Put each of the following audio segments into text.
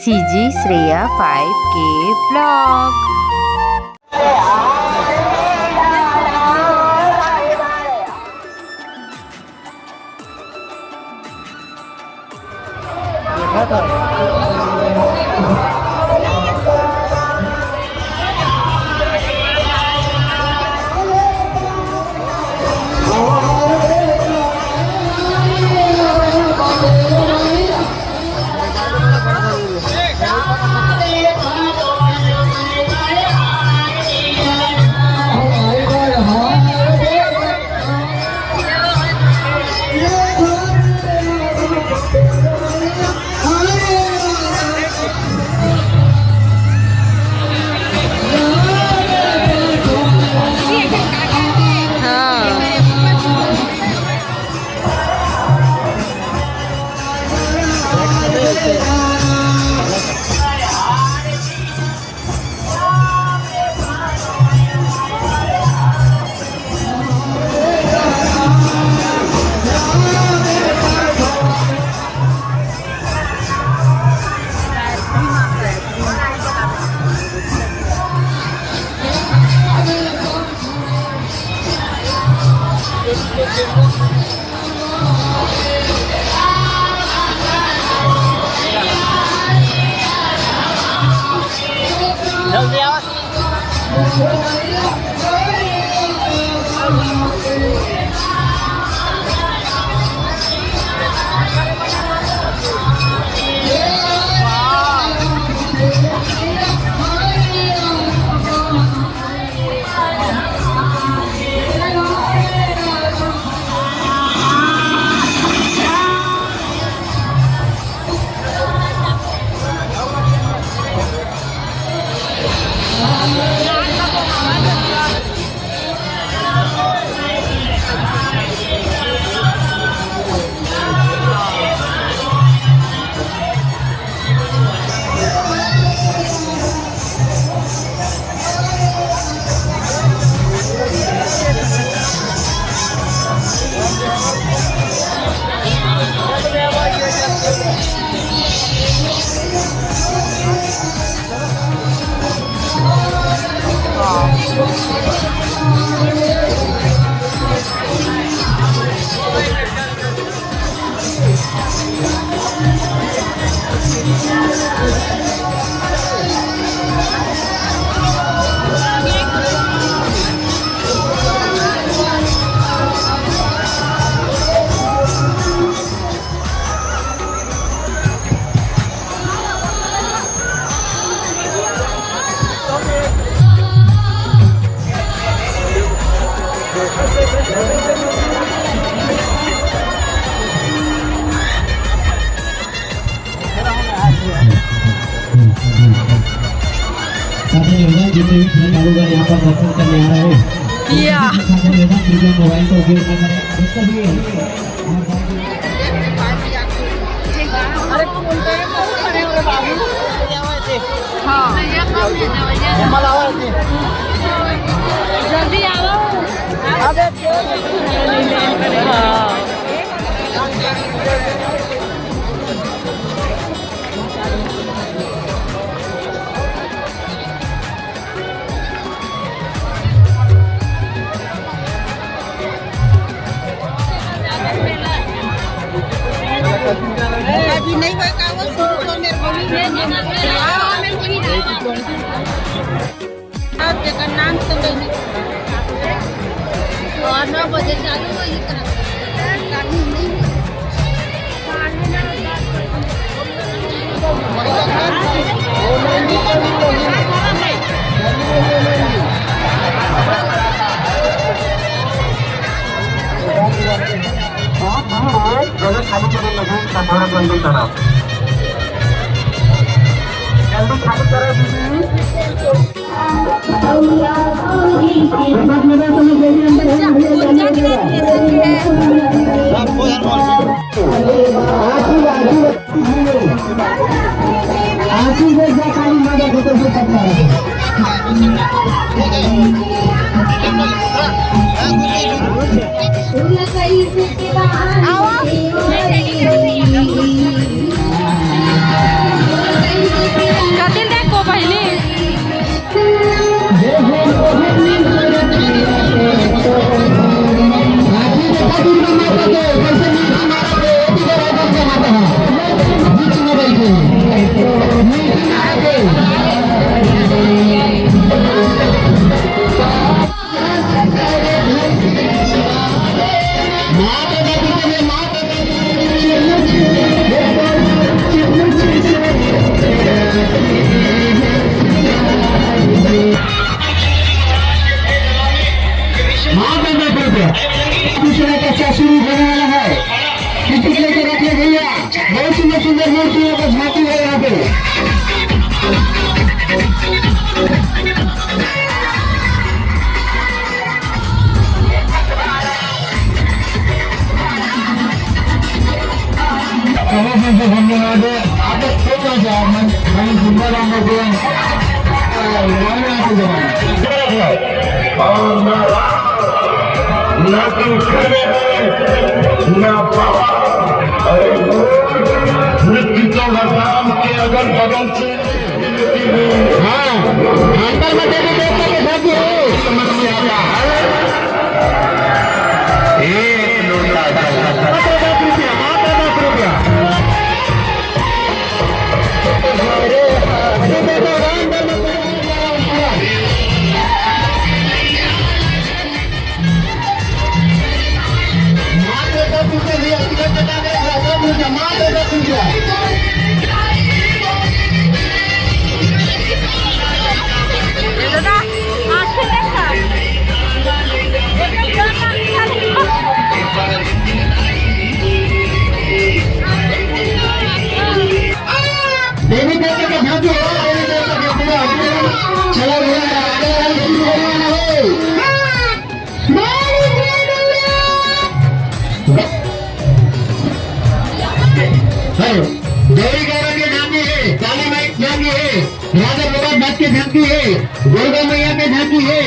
CG Shreya 5K Vlog. जल्दी आओ। जितने भी श्रद्धालुगण यहाँ पर दर्शन करने आ रहे हैं मोबाइल का उपयोग न करें। जल्दी आओ। नहीं बता वो शुरू तो मेरे को भी मेरे को ही अब जगन्नाथ तो नहीं और 9 बजे चालू हुई खाली करें लगे थोड़ा जल्दी करा जल्दी खाली करा आओ सुंदर मूर्तियों का झांकी है यहाँ पे। धन्यवाद। आता खूप मजा आणि सुंदर अगल बगल से हाँ अंकल में देवी देवता के साथ हो समझ में आता है। एक लोटा मात्र 10 रुपया देवी देवता का भाग्य हो, देवी देवता का पूरा चला गया देवी गौरव के झांकी है, काली माई की झांकी है, राजा प्रभात भट्ट की झांकी है, दुर्गा मैया की झांकी है।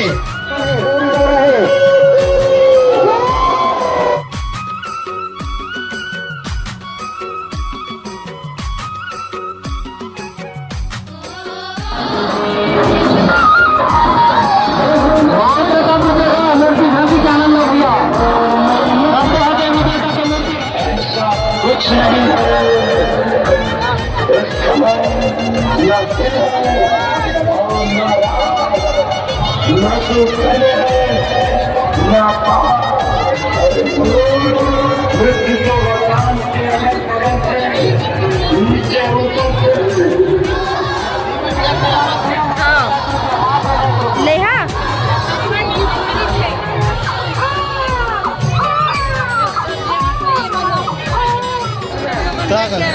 कुछ नहीं मृत्यु को वरदान के नीचे लेहा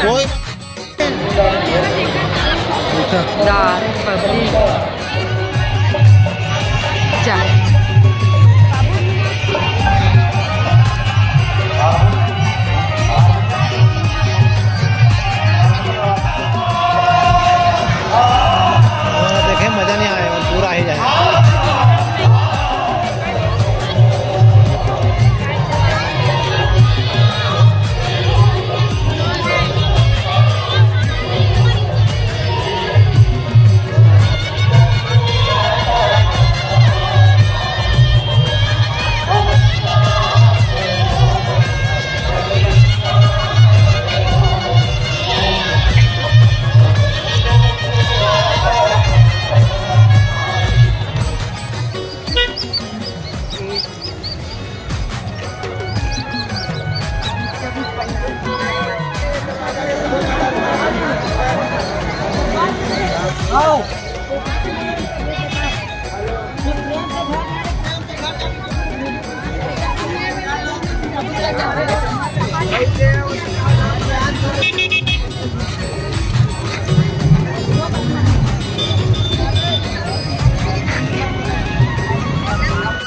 कोई दाल सब्जी चाय देखे मजा नहीं आएगा पूरा ही जाएगा। Right there.